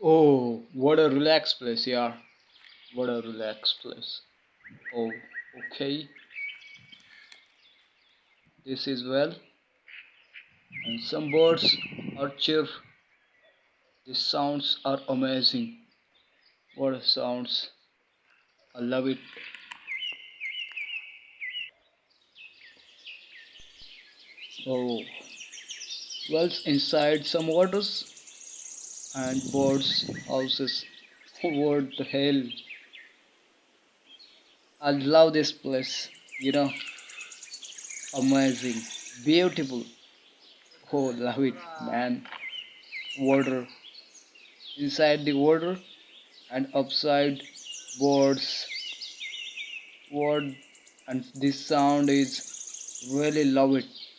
Oh, what a relaxed place, yeah. What a relaxed place. Oh, okay. This is well. And some birds are chirp. The sounds are amazing. What a sounds. I love it. Oh, wells inside some waters and birds houses. What the hell? I love this place. You know, amazing, beautiful. Oh, love it, man. Water inside the water and upside birds. What and this sound is really love it.